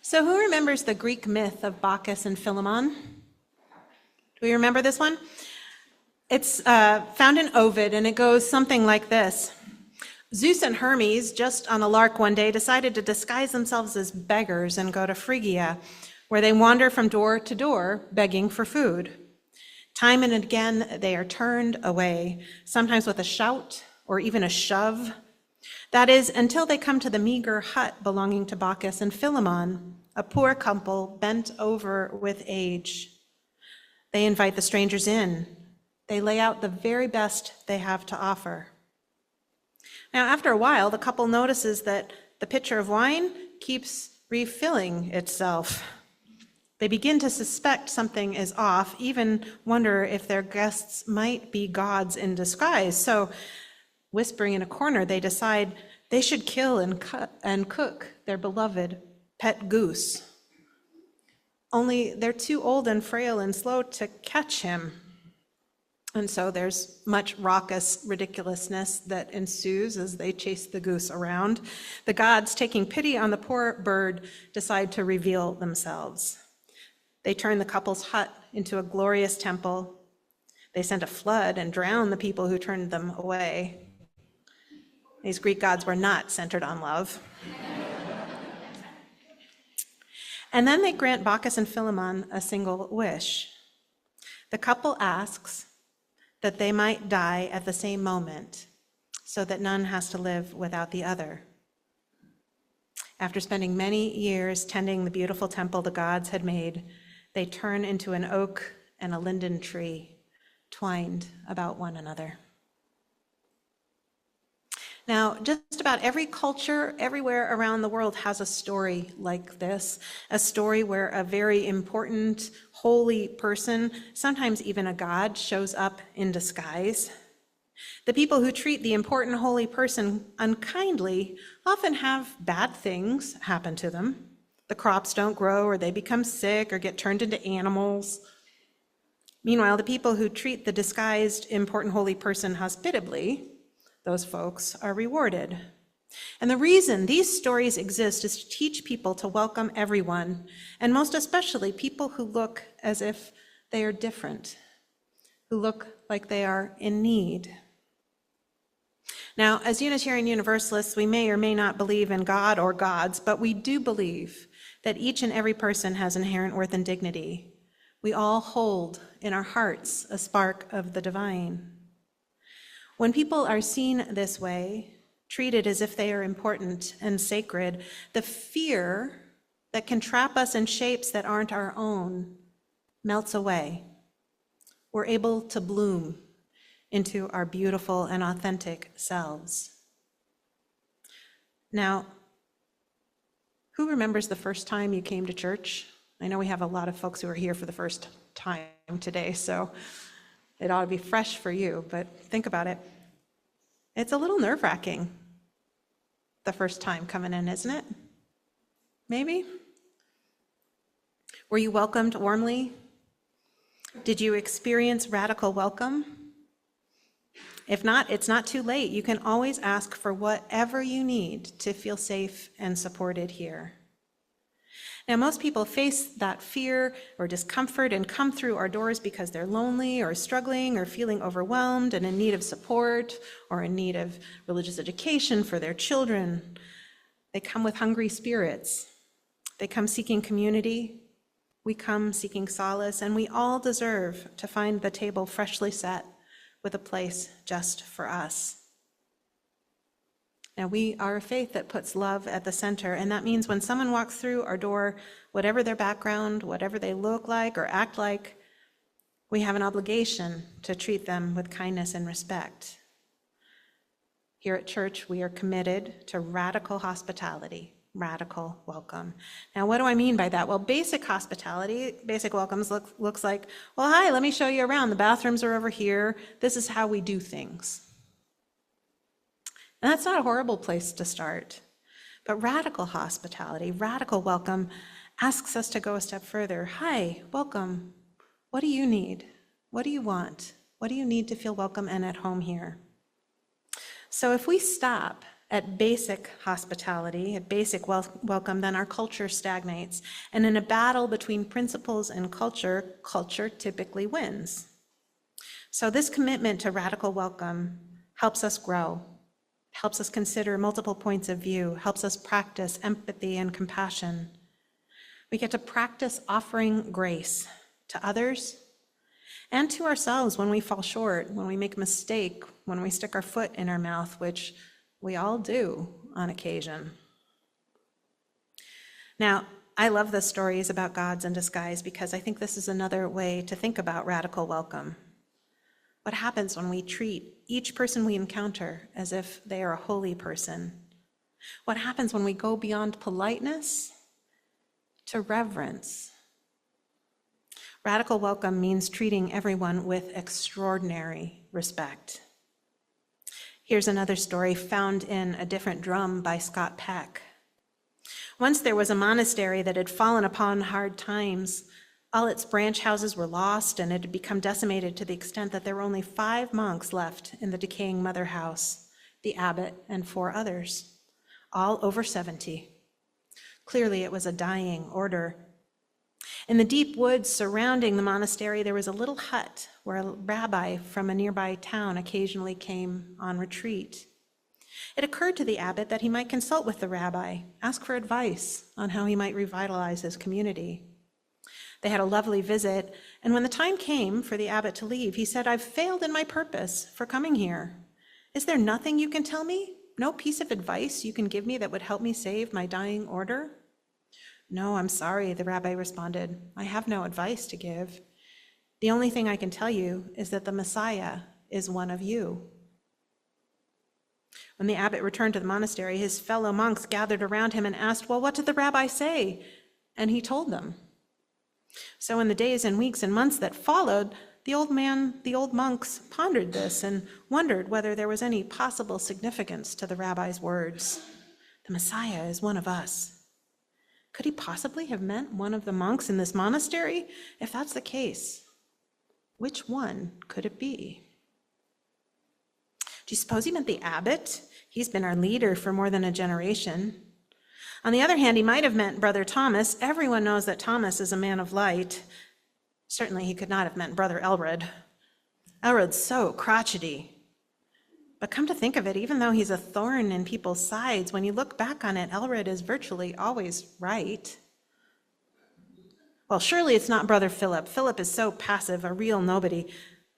So who remembers the Greek myth of Bacchus and Philemon? Do we remember this one? It's found in Ovid, and it goes something like this. Zeus and Hermes, just on a lark one day, decided to disguise themselves as beggars and go to Phrygia, where they wander from door to door, begging for food. Time and again, they are turned away, sometimes with a shout or even a shove. That is, until they come to the meager hut belonging to Bacchus and Philemon, a poor couple bent over with age. They invite the strangers in. They lay out the very best they have to offer. Now, after a while, the couple notices that the pitcher of wine keeps refilling itself. They begin to suspect something is off, even wonder if their guests might be gods in disguise. So, whispering in a corner, they decide they should kill and cook their beloved pet goose. Only they're too old and frail and slow to catch him. And so there's much raucous ridiculousness that ensues as they chase the goose around. The gods, taking pity on the poor bird, decide to reveal themselves. They turn the couple's hut into a glorious temple. They send a flood and drown the people who turned them away. These Greek gods were not centered on love. And then they grant Bacchus and Philemon a single wish. The couple asks that they might die at the same moment, so that none has to live without the other. After spending many years tending the beautiful temple the gods had made, they turn into an oak and a linden tree, twined about one another. Now, just about every culture, everywhere around the world has a story like this, a story where a very important, holy person, sometimes even a god, shows up in disguise. The people who treat the important, holy person unkindly often have bad things happen to them. The crops don't grow, or they become sick, or get turned into animals. Meanwhile, the people who treat the disguised, important, holy person hospitably, those folks are rewarded. And the reason these stories exist is to teach people to welcome everyone, and most especially people who look as if they are different, who look like they are in need. Now, as Unitarian Universalists, we may or may not believe in God or gods, but we do believe that each and every person has inherent worth and dignity. We all hold in our hearts a spark of the divine. When people are seen this way, treated as if they are important and sacred, the fear that can trap us in shapes that aren't our own melts away. We're able to bloom into our beautiful and authentic selves. Now, who remembers the first time you came to church? I know we have a lot of folks who are here for the first time today, so it ought to be fresh for you, but think about it. It's a little nerve-wracking the first time coming in, isn't it? Maybe? Were you welcomed warmly? Did you experience radical welcome? If not, it's not too late. You can always ask for whatever you need to feel safe and supported here. Now, most people face that fear or discomfort and come through our doors because they're lonely or struggling or feeling overwhelmed and in need of support or in need of religious education for their children. They come with hungry spirits. They come seeking community. We come seeking solace, and we all deserve to find the table freshly set with a place just for us. Now, we are a faith that puts love at the center, and that means when someone walks through our door, whatever their background, whatever they look like or act like, we have an obligation to treat them with kindness and respect. Here at church, we are committed to radical hospitality, radical welcome. Now, what do I mean by that? Well, basic hospitality, basic welcomes looks like, well, hi, let me show you around. The bathrooms are over here. This is how we do things. And that's not a horrible place to start. But radical hospitality, radical welcome, asks us to go a step further. Hi, welcome. What do you need? What do you want? What do you need to feel welcome and at home here? So if we stop at basic hospitality, at basic welcome, then our culture stagnates. And in a battle between principles and culture, culture typically wins. So this commitment to radical welcome helps us grow, helps us consider multiple points of view, helps us practice empathy and compassion. We get to practice offering grace to others and to ourselves when we fall short, when we make a mistake, when we stick our foot in our mouth, which we all do on occasion. Now, I love the stories about gods in disguise because I think this is another way to think about radical welcome. What happens when we treat each person we encounter as if they are a holy person? What happens when we go beyond politeness to reverence? Radical welcome means treating everyone with extraordinary respect. Here's another story found in A Different Drum by Scott Peck. Once there was a monastery that had fallen upon hard times. All its branch houses were lost, and it had become decimated to the extent that there were only 5 monks left in the decaying mother house, the abbot and 4 others, all over 70. Clearly, it was a dying order. In the deep woods surrounding the monastery, there was a little hut where a rabbi from a nearby town occasionally came on retreat. It occurred to the abbot that he might consult with the rabbi, ask for advice on how he might revitalize his community. They had a lovely visit, and when the time came for the abbot to leave, he said, "I've failed in my purpose for coming here. Is there nothing you can tell me? No piece of advice you can give me that would help me save my dying order?" "No, I'm sorry," the rabbi responded. "I have no advice to give. The only thing I can tell you is that the Messiah is one of you." When the abbot returned to the monastery, his fellow monks gathered around him and asked, "Well, what did the rabbi say?" And he told them. So in the days and weeks and months that followed, the old monks pondered this and wondered whether there was any possible significance to the rabbi's words. The Messiah is one of us. Could he possibly have meant one of the monks in this monastery? If that's the case, which one could it be? Do you suppose he meant the abbot? He's been our leader for more than a generation. On the other hand, he might have meant Brother Thomas. Everyone knows that Thomas is a man of light. Certainly he could not have meant Brother Elred. Elred's so crotchety. But come to think of it, even though he's a thorn in people's sides, when you look back on it, Elred is virtually always right. Well, surely it's not Brother Philip. Philip is so passive, a real nobody.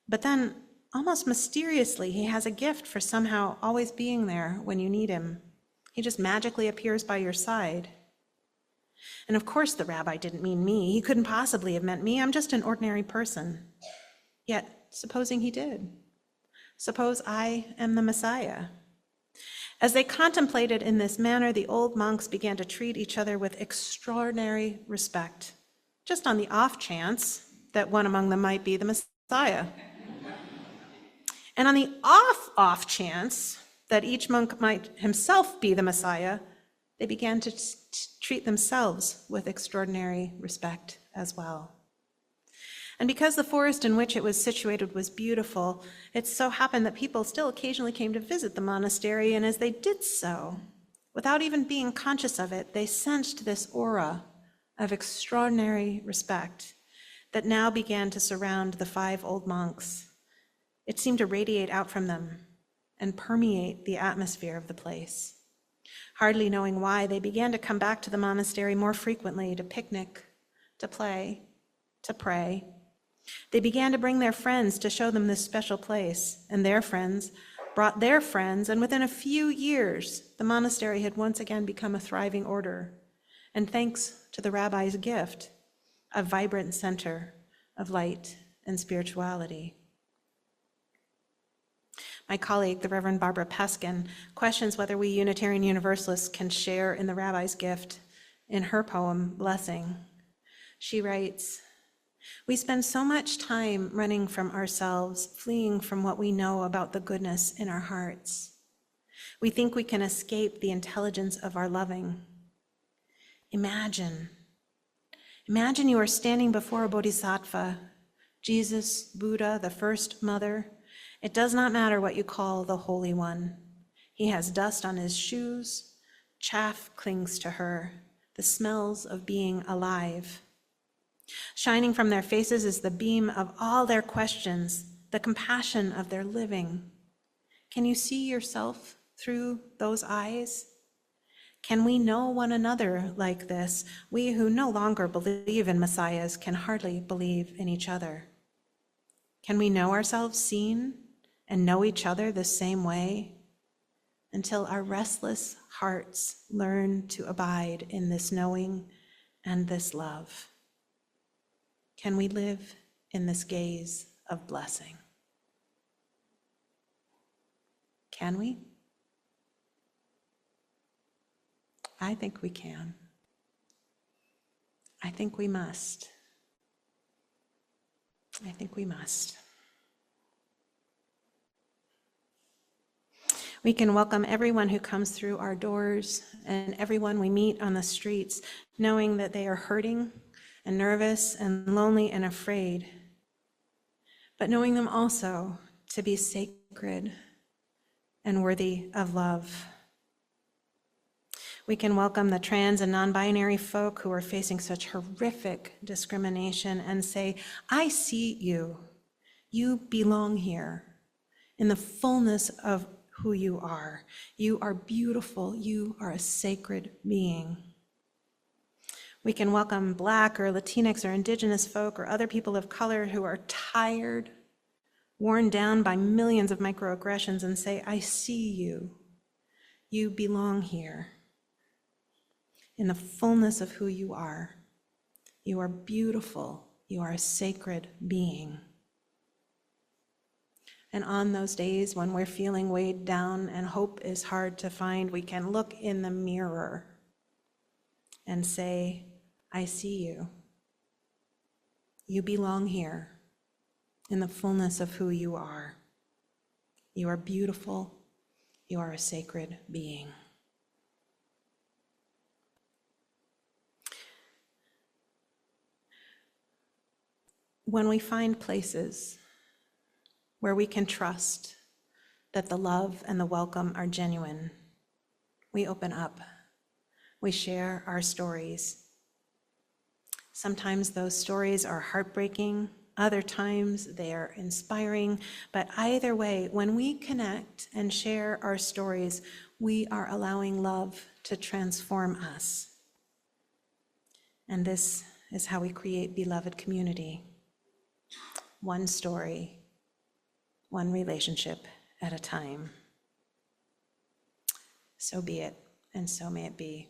But then, almost mysteriously, he has a gift for somehow always being there when you need him. He just magically appears by your side. And of course the rabbi didn't mean me. He couldn't possibly have meant me. I'm just an ordinary person. Yet, supposing he did. Suppose I am the Messiah. As they contemplated in this manner, the old monks began to treat each other with extraordinary respect, just on the off chance that one among them might be the Messiah. And on the off chance that each monk might himself be the Messiah, they began to treat themselves with extraordinary respect as well. And because the forest in which it was situated was beautiful, it so happened that people still occasionally came to visit the monastery, and as they did so, without even being conscious of it, they sensed this aura of extraordinary respect that now began to surround the 5 old monks. It seemed to radiate out from them and permeate the atmosphere of the place. Hardly knowing why, they began to come back to the monastery more frequently to picnic, to play, to pray. They began to bring their friends to show them this special place, and their friends brought their friends, and within a few years, the monastery had once again become a thriving order, and thanks to the rabbi's gift, a vibrant center of light and spirituality. My colleague, the Reverend Barbara Peskin, questions whether we Unitarian Universalists can share in the rabbi's gift in her poem, Blessing. She writes, "We spend so much time running from ourselves, fleeing from what we know about the goodness in our hearts. We think we can escape the intelligence of our loving. Imagine you are standing before a bodhisattva, Jesus, Buddha, the first mother. It does not matter what you call the Holy One. He has dust on his shoes, chaff clings to her, the smells of being alive. Shining from their faces is the beam of all their questions, the compassion of their living. Can you see yourself through those eyes? Can we know one another like this? We who no longer believe in messiahs can hardly believe in each other. Can we know ourselves seen and know each other the same way until our restless hearts learn to abide in this knowing and this love? Can we live in this gaze of blessing? Can we? I think we can. I think we must. I think we must. We can welcome everyone who comes through our doors and everyone we meet on the streets, knowing that they are hurting and nervous and lonely and afraid, but knowing them also to be sacred and worthy of love. We can welcome the trans and non-binary folk who are facing such horrific discrimination and say, I see you. You belong here in the fullness of who you are. You are beautiful. You are a sacred being. We can welcome Black or Latinx or Indigenous folk or other people of color who are tired, worn down by millions of microaggressions and say, I see you. You belong here in the fullness of who you are. You are beautiful. You are a sacred being. And on those days when we're feeling weighed down and hope is hard to find, we can look in the mirror and say, I see you. You belong here in the fullness of who you are. You are beautiful. You are a sacred being. When we find places where we can trust that the love and the welcome are genuine, we open up. We share our stories. Sometimes those stories are heartbreaking. Other times they are inspiring. But either way, when we connect and share our stories, we are allowing love to transform us. And this is how we create beloved community. One story, one relationship at a time. So be it, and so may it be.